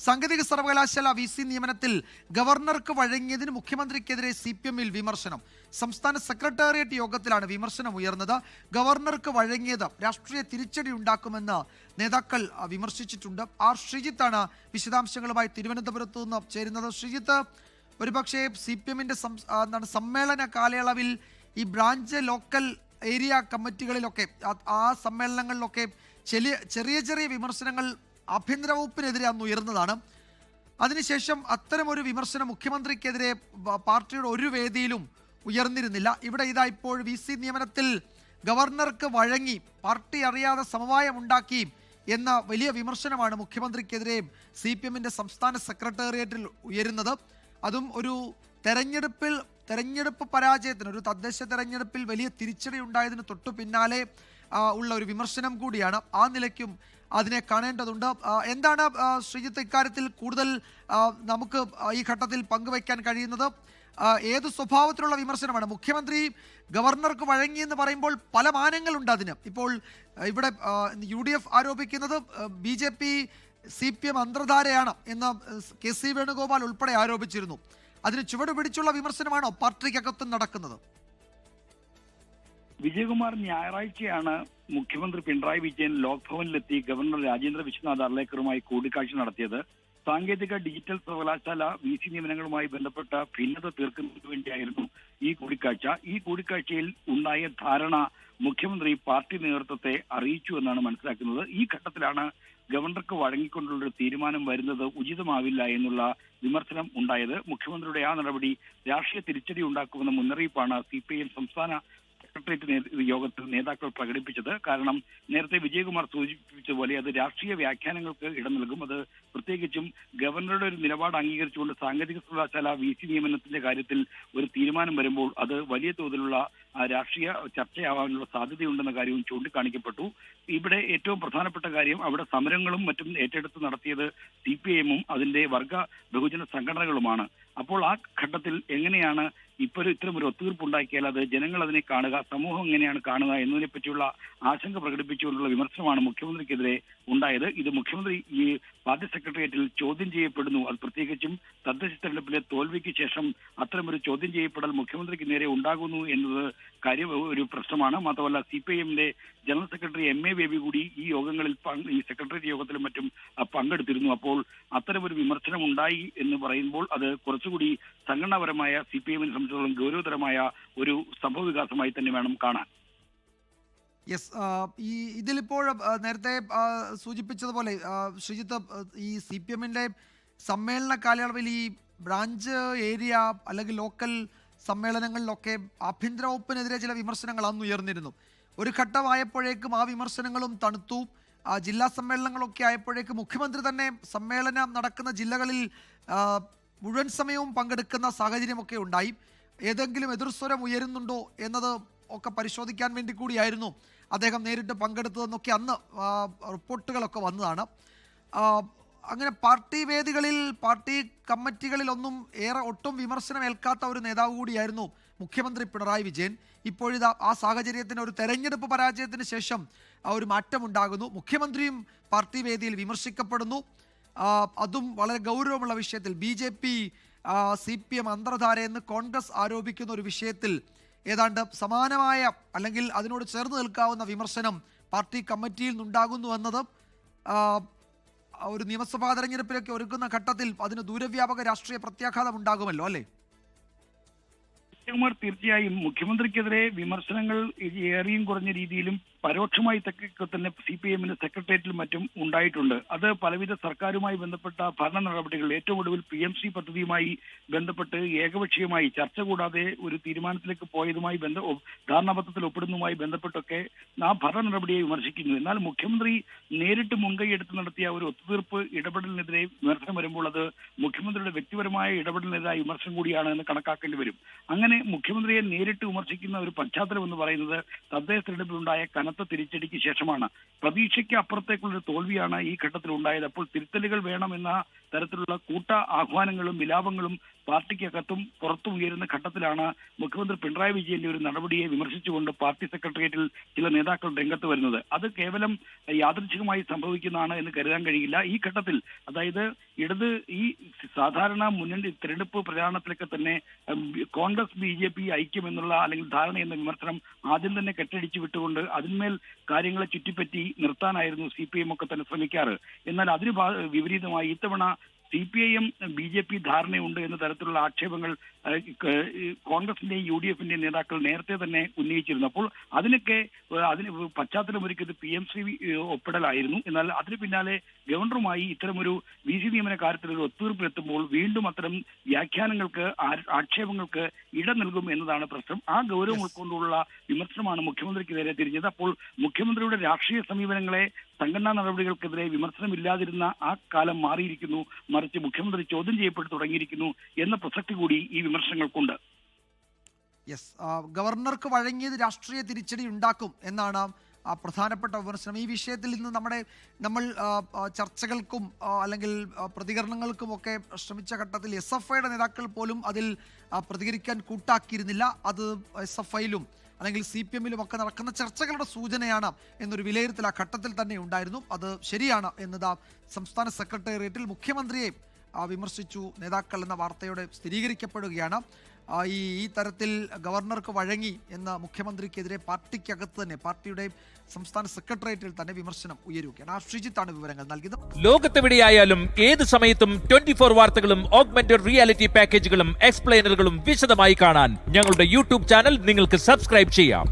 സാങ്കേതിക സർവകലാശാല VC നിയമനത്തിൽ ഗവർണർക്ക് വഴങ്ങിയതിന് മുഖ്യമന്ത്രിക്കെതിരെ CPM-ൽ വിമർശനം. സംസ്ഥാന സെക്രട്ടേറിയറ്റ് യോഗത്തിലാണ് വിമർശനം ഉയർന്നത്. ഗവർണർക്ക് വഴങ്ങിയത് രാഷ്ട്രീയ തിരിച്ചടി ഉണ്ടാക്കുമെന്ന് നേതാക്കൾ വിമർശിച്ചിട്ടുണ്ട്. ആർ ശ്രീജിത്താണ് വിശദാംശങ്ങളുമായി തിരുവനന്തപുരത്ത് നിന്ന് ചേരുന്നത്. ശ്രീജിത്ത്, ഒരുപക്ഷെ CPM-ന്റെ സമ്മേളന കാലയളവിൽ ഈ ബ്രാഞ്ച് ലോക്കൽ ഏരിയ കമ്മിറ്റികളിലൊക്കെ ആ സമ്മേളനങ്ങളിലൊക്കെ ചെറിയ ചെറിയ വിമർശനങ്ങൾ ആഭ്യന്തര വകുപ്പിനെതിരെ അന്ന് ഉയർന്നതാണ്. അതിനുശേഷം അത്തരമൊരു വിമർശനം മുഖ്യമന്ത്രിക്കെതിരെ പാർട്ടിയുടെ ഒരു വേദിയിലും ഉയർന്നിരുന്നില്ല. ഇവിടെ ഇതാ ഇപ്പോൾ VC നിയമനത്തിൽ ഗവർണർക്ക് വഴങ്ങി, പാർട്ടി അറിയാതെ സമവായമുണ്ടാക്കി എന്ന വലിയ വിമർശനമാണ് മുഖ്യമന്ത്രിക്കെതിരെ CPM-ന്റെ സംസ്ഥാന സെക്രട്ടേറിയറ്റിൽ ഉയരുന്നത്. അതും ഒരു തെരഞ്ഞെടുപ്പ് പരാജയത്തിന്, ഒരു തദ്ദേശ തെരഞ്ഞെടുപ്പിൽ വലിയ തിരിച്ചടി ഉണ്ടായതിന് തൊട്ടു പിന്നാലെ ഉള്ള ഒരു വിമർശനം കൂടിയാണ്. ആ നിലയ്ക്കും അതിനെ കാണേണ്ടതുണ്ട്. എന്താണ് ശ്രീജിത്ത് ഇക്കാര്യത്തിൽ കൂടുതൽ നമുക്ക് ഈ ഘട്ടത്തിൽ പങ്കുവയ്ക്കാൻ കഴിയുന്നത്? ഏത് സ്വഭാവത്തിലുള്ള വിമർശനമാണ്? മുഖ്യമന്ത്രി ഗവർണർക്ക് വഴങ്ങിയെന്ന് പറയുമ്പോൾ പല മാനങ്ങളുണ്ട് അതിന്. ഇപ്പോൾ ഇവിടെ UDF ആരോപിക്കുന്നത് BJP CPM അന്തർധാരയാണ് എന്ന് KC വേണുഗോപാൽ ഉൾപ്പെടെ ആരോപിച്ചിരുന്നു. അതിന് ചുവട് പിടിച്ചുള്ള വിമർശനമാണോ പാർട്ടിക്കകത്തും നടക്കുന്നത്? വിജയകുമാർ, ഞായറാഴ്ചയാണ് മുഖ്യമന്ത്രി പിണറായി വിജയൻ ലോക് ഭവനിലെത്തി ഗവർണർ രാജേന്ദ്ര വിശ്വനാഥ് അർലേക്കറുമായി കൂടിക്കാഴ്ച നടത്തിയത്. സാങ്കേതിക ഡിജിറ്റൽ സർവകലാശാല VC നിയമനങ്ങളുമായി ബന്ധപ്പെട്ട ഭിന്നത തീർക്കുന്നതിന് വേണ്ടിയായിരുന്നു ഈ കൂടിക്കാഴ്ച. ഈ കൂടിക്കാഴ്ചയിൽ ഉണ്ടായ ധാരണ മുഖ്യമന്ത്രി പാർട്ടി നേതൃത്വത്തെ അറിയിച്ചു എന്നാണ് മനസ്സിലാക്കുന്നത്. ഈ ഘട്ടത്തിലാണ് ഗവർണർക്ക് വഴങ്ങിക്കൊണ്ടുള്ളൊരു തീരുമാനം വരുന്നത് ഉചിതമാവില്ല എന്നുള്ള വിമർശനം ഉണ്ടായത്. മുഖ്യമന്ത്രിയുടെ ആ നടപടി രാഷ്ട്രീയ തിരിച്ചടി ഉണ്ടാക്കുമെന്ന മുന്നറിയിപ്പാണ് CPIM സംസ്ഥാന സെക്രട്ടേറിയറ്റ് യോഗത്തിൽ നേതാക്കൾ പ്രകടിപ്പിച്ചത്. കാരണം നേരത്തെ വിജയകുമാർ സൂചിപ്പിച്ചതുപോലെ അത് രാഷ്ട്രീയ വ്യാഖ്യാനങ്ങൾക്ക് ഇടം നൽകും. അത് പ്രത്യേകിച്ചും ഗവർണറുടെ ഒരു നിലപാട് അംഗീകരിച്ചുകൊണ്ട് സാങ്കേതിക സർവകലാശാല VC നിയമനത്തിന്റെ കാര്യത്തിൽ ഒരു തീരുമാനം വരുമ്പോൾ അത് വലിയ തോതിലുള്ള രാഷ്ട്രീയ ചർച്ചയാവാനുള്ള സാധ്യതയുണ്ടെന്ന കാര്യവും ചൂണ്ടിക്കാണിക്കപ്പെട്ടു. ഇവിടെ ഏറ്റവും പ്രധാനപ്പെട്ട കാര്യം അവിടെ സമരങ്ങളും മറ്റും ഏറ്റെടുത്ത് നടത്തിയത് CPIM-ഉം അതിന്റെ വർഗ ബഹുജന സംഘടനകളുമാണ്. അപ്പോൾ ആ ഘട്ടത്തിൽ എങ്ങനെയാണ് ഇത്തരമൊരു ഒത്തുതീർപ്പുണ്ടാക്കിയാൽ അത് ജനങ്ങൾ അതിനെ കാണുക, സമൂഹം എങ്ങനെയാണ് കാണുക എന്നതിനെ പറ്റിയുള്ള ആശങ്ക പ്രകടിപ്പിച്ചുകൊണ്ടുള്ള വിമർശനമാണ് മുഖ്യമന്ത്രിക്കെതിരെ ഉണ്ടായത്. ഇത് മുഖ്യമന്ത്രി ഈ പാർട്ടി സെക്രട്ടേറിയറ്റിൽ ചോദ്യം ചെയ്യപ്പെടുന്നു. അത് പ്രത്യേകിച്ചും തദ്ദേശ തെരഞ്ഞെടുപ്പിലെ തോൽവിക്ക് ശേഷം അത്തരമൊരു ചോദ്യം ചെയ്യപ്പെടൽ മുഖ്യമന്ത്രിക്ക് നേരെ ഉണ്ടാകുന്നു എന്നത് ഒരു പ്രശ്നമാണ്. മാത്രമല്ല CPIM-ന്റെ ജനറൽ സെക്രട്ടറി MA ബേബി കൂടി ഈ യോഗങ്ങളിൽ ഈ സെക്രട്ടേറിയറ്റ് യോഗത്തിലും മറ്റും പങ്കെടുത്തിരുന്നു. അപ്പോൾ അത്തരമൊരു വിമർശനം ഉണ്ടായി എന്ന് പറയുമ്പോൾ അത് കുറച്ചുകൂടി സംഘടനാപരമായ CPIM-നെ സംബന്ധിച്ചിടത്തോളം ഗൗരവതരമായ ഒരു സംഭവ വികാസമായി തന്നെ വേണം കാണാൻ. യെസ്, ഇതിലിപ്പോൾ നേരത്തെ സൂചിപ്പിച്ചതുപോലെ ശ്രീജിത്ത്, ഈ CPM-ന്റെ സമ്മേളന കാലയളവിൽ ഈ ബ്രാഞ്ച് ഏരിയ അല്ലെങ്കിൽ ലോക്കൽ സമ്മേളനങ്ങളിലൊക്കെ ആഭ്യന്തര വകുപ്പിനെതിരെ ചില വിമർശനങ്ങൾ അന്ന് ഉയർന്നിരുന്നു. ഒരു ഘട്ടമായപ്പോഴേക്കും ആ വിമർശനങ്ങളും തണുത്തു. ജില്ലാ സമ്മേളനങ്ങളൊക്കെ ആയപ്പോഴേക്കും മുഖ്യമന്ത്രി തന്നെ സമ്മേളനം നടക്കുന്ന ജില്ലകളിൽ മുഴുവൻ സമയവും പങ്കെടുക്കുന്ന സാഹചര്യമൊക്കെ ഉണ്ടായി. ഏതെങ്കിലും എതിർസ്വരം ഉയരുന്നുണ്ടോ എന്നത് ഒക്കെ പരിശോധിക്കാൻ വേണ്ടി കൂടിയായിരുന്നു അദ്ദേഹം നേരിട്ട് പങ്കെടുത്തതെന്നൊക്കെ അന്ന് റിപ്പോർട്ടുകളൊക്കെ വന്നതാണ്. അങ്ങനെ പാർട്ടി വേദികളിൽ, പാർട്ടി കമ്മിറ്റികളിലൊന്നും ഒട്ടും വിമർശനം ഏൽക്കാത്ത ഒരു നേതാവ് കൂടിയായിരുന്നു മുഖ്യമന്ത്രി പിണറായി വിജയൻ. ഇപ്പോഴിതാ ആ സാഹചര്യത്തിന്, ഒരു തെരഞ്ഞെടുപ്പ് പരാജയത്തിന് ശേഷം ഒരു മാറ്റമുണ്ടാകുന്നു. മുഖ്യമന്ത്രിയും പാർട്ടി വേദിയിൽ വിമർശിക്കപ്പെടുന്നു. അതും വളരെ ഗൗരവമുള്ള വിഷയത്തിൽ BJP CPM അന്തർധാരയെന്ന് കോൺഗ്രസ് ആരോപിക്കുന്ന ഒരു വിഷയത്തിൽ ഏതാണ്ട് സമാനമായ അല്ലെങ്കിൽ അതിനോട് ചേർന്ന് നിൽക്കാവുന്ന വിമർശനം പാർട്ടി കമ്മിറ്റിയിൽ നിന്നുണ്ടാകുന്നു എന്നത് ഒരു നിയമസഭാ തെരഞ്ഞെടുപ്പിലേക്ക് ഒരുക്കുന്ന ഘട്ടത്തിൽ അതിന് ദൂരവ്യാപക രാഷ്ട്രീയ പ്രത്യാഘാതം ഉണ്ടാകുമല്ലോ, അല്ലേ? തീർച്ചയായും മുഖ്യമന്ത്രിക്കെതിരെ വിമർശനങ്ങൾ ഏറിയും കുറഞ്ഞ രീതിയിലും പരോക്ഷമായി തന്നെ CPM-ന്റെ സെക്രട്ടേറിയറ്റിലും മറ്റും ഉണ്ടായിട്ടുണ്ട്. അത് പലവിധ സർക്കാരുമായി ബന്ധപ്പെട്ട ഭരണ നടപടികൾ, ഏറ്റവും ഒടുവിൽ PMC പദ്ധതിയുമായി ബന്ധപ്പെട്ട് ഏകപക്ഷീയമായി ചർച്ച കൂടാതെ ഒരു തീരുമാനത്തിലേക്ക് പോയതുമായി ധാരണാപത്രത്തിൽ ഒപ്പിടുന്നതുമായി ബന്ധപ്പെട്ടൊക്കെ ആ ഭരണ നടപടിയെ വിമർശിക്കുന്നു. എന്നാൽ മുഖ്യമന്ത്രി നേരിട്ട് മുൻകൈയെടുത്ത് നടത്തിയ ഒരു ഒത്തുതീർപ്പ് ഇടപെടലിനെതിരെ വിമർശനം വരുമ്പോൾ അത് മുഖ്യമന്ത്രിയുടെ വ്യക്തിപരമായ ഇടപെടലിനെതിരായ വിമർശനം കൂടിയാണ് എന്ന് കണക്കാക്കേണ്ടി വരും. അങ്ങനെ മുഖ്യമന്ത്രിയെ നേരിട്ട് വിമർശിക്കുന്ന ഒരു പശ്ചാത്തലം എന്ന് പറയുന്നത് തദ്ദേശ തെരഞ്ഞെടുപ്പിലുണ്ടായ കനത്ത തിരിച്ചടിക്ക് ശേഷമാണ്. പ്രതീക്ഷയ്ക്ക് അപ്പുറത്തേക്കുള്ളൊരു തോൽവിയാണ് ഈ ഘട്ടത്തിൽ ഉണ്ടായത്. അപ്പോൾ തിരുത്തലുകൾ വേണമെന്ന തരത്തിലുള്ള കൂട്ട ആഹ്വാനങ്ങളും വിലാപങ്ങളും പാർട്ടിക്കകത്തും പുറത്തും ഉയരുന്ന ഘട്ടത്തിലാണ് മുഖ്യമന്ത്രി പിണറായി വിജയന്റെ ഒരു നടപടിയെ വിമർശിച്ചുകൊണ്ട് പാർട്ടി സെക്രട്ടേറിയറ്റിൽ ചില നേതാക്കൾ രംഗത്ത് വരുന്നത്. അത് കേവലം യാദൃച്ഛികമായി സംഭവിക്കുന്നതാണ് എന്ന് കരുതാൻ കഴിയില്ല. ഈ ഘട്ടത്തിൽ അതായത് ഇടത് ഈ സാധാരണ മുന്നണി തെരഞ്ഞെടുപ്പ് പ്രചാരണത്തിലൊക്കെ തന്നെ കോൺഗ്രസ് BJP ഐക്യം എന്നുള്ള അല്ലെങ്കിൽ ധാരണ എന്ന വിമർശനം ആദ്യം തന്നെ കെട്ടടിച്ചു വിട്ടുകൊണ്ട് അതിന്മേൽ കാര്യങ്ങളെ ചുറ്റിപ്പറ്റി നിർത്താനായിരുന്നു CPM ഒക്കെ തന്നെ ശ്രമിക്കാറ്. എന്നാൽ അതിന് വിപരീതമായി ഇത്തവണ CPIM BJP ധാരണയുണ്ട് എന്ന തരത്തിലുള്ള ആക്ഷേപങ്ങൾ കോൺഗ്രസിന്റെയും UDFന്റെയും നേതാക്കൾ നേരത്തെ തന്നെ ഉന്നയിച്ചിരുന്നു. അപ്പോൾ അതിന് പശ്ചാത്തലമൊരുക്കിയത് PMC ഒപ്പിടലായിരുന്നു. എന്നാൽ അതിന് പിന്നാലെ ഗവർണറുമായി ഇത്തരമൊരു VC നിയമന കാര്യത്തിൽ ഒരു ഒത്തുതീർപ്പിലെത്തുമ്പോൾ വീണ്ടും അത്തരം വ്യാഖ്യാനങ്ങൾക്ക് ആക്ഷേപങ്ങൾക്ക് ഇടം നൽകും എന്നതാണ് പ്രശ്നം. ആ ഗൗരവം ഉൾക്കൊണ്ടുള്ള വിമർശനമാണ് മുഖ്യമന്ത്രിക്കെതിരെ തിരിഞ്ഞത്. അപ്പോൾ മുഖ്യമന്ത്രിയുടെ രാഷ്ട്രീയ സമീപനങ്ങളെ സംഘടനാ നടപടികൾക്കെതിരെ വിമർശനമില്ലാതിരുന്ന ആ കാലം മാറിയിരിക്കുന്നു, മറിച്ച് മുഖ്യമന്ത്രി ചോദ്യം ചെയ്യപ്പെട്ടു തുടങ്ങിയിരിക്കുന്നു എന്ന പ്രസക്തി കൂടി ഈ വിമർശനങ്ങൾക്കുണ്ട്. ഗവർണർക്ക് വഴങ്ങിയത് രാഷ്ട്രീയ തിരിച്ചടി ഉണ്ടാക്കും എന്നാണ് പ്രധാനപ്പെട്ട വിമർശനം. ഈ വിഷയത്തിൽ ഇന്ന് നമ്മൾ ചർച്ചകൾക്കും അല്ലെങ്കിൽ പ്രതികരണങ്ങൾക്കും ഒക്കെ ശ്രമിച്ച ഘട്ടത്തിൽ SFIയുടെ നേതാക്കൾ പോലും അതിൽ പ്രതികരിക്കാൻ കൂട്ടാക്കിയിരുന്നില്ല. അത് SFIയിലും അല്ലെങ്കിൽ CPMലും ഒക്കെ നടക്കുന്ന ചർച്ചകളുടെ സൂചനയാണ് എന്നൊരു വിലയിരുത്തൽ ആ ഘട്ടത്തിൽ തന്നെ ഉണ്ടായിരുന്നു. അത് ശരിയാണ് എന്നത് സംസ്ഥാന സെക്രട്ടേറിയറ്റിൽ മുഖ്യമന്ത്രിയെ വിമർശിച്ചു നേതാക്കൾ എന്ന വാർത്തയോടെ സ്ഥിരീകരിക്കപ്പെടുകയാണ്. ഈ തരത്തിൽ ഗവർണർക്ക് വഴങ്ങി എന്ന മുഖ്യമന്ത്രിക്കെതിരെ പാർട്ടിക്കകത്ത് തന്നെ പാർട്ടിയുടെ സംസ്ഥാന സെക്രട്ടേറിയറ്റിൽ തന്നെ വിമർശനം ഉയരുകയാണ്. ശ്രീജിത്താണ് വിവരങ്ങൾ നൽകിയത്. ലോകത്തെവിടെയായാലും ഏത് സമയത്തും 24 വാർത്തകളും ഓഗ്മെന്റഡ് റിയാലിറ്റി പാക്കേജുകളും എക്സ്പ്ലെയിനറുകളും വിശദമായി കാണാൻ ഞങ്ങളുടെ YouTube ചാനൽ നിങ്ങൾക്ക് സബ്സ്ക്രൈബ് ചെയ്യാം.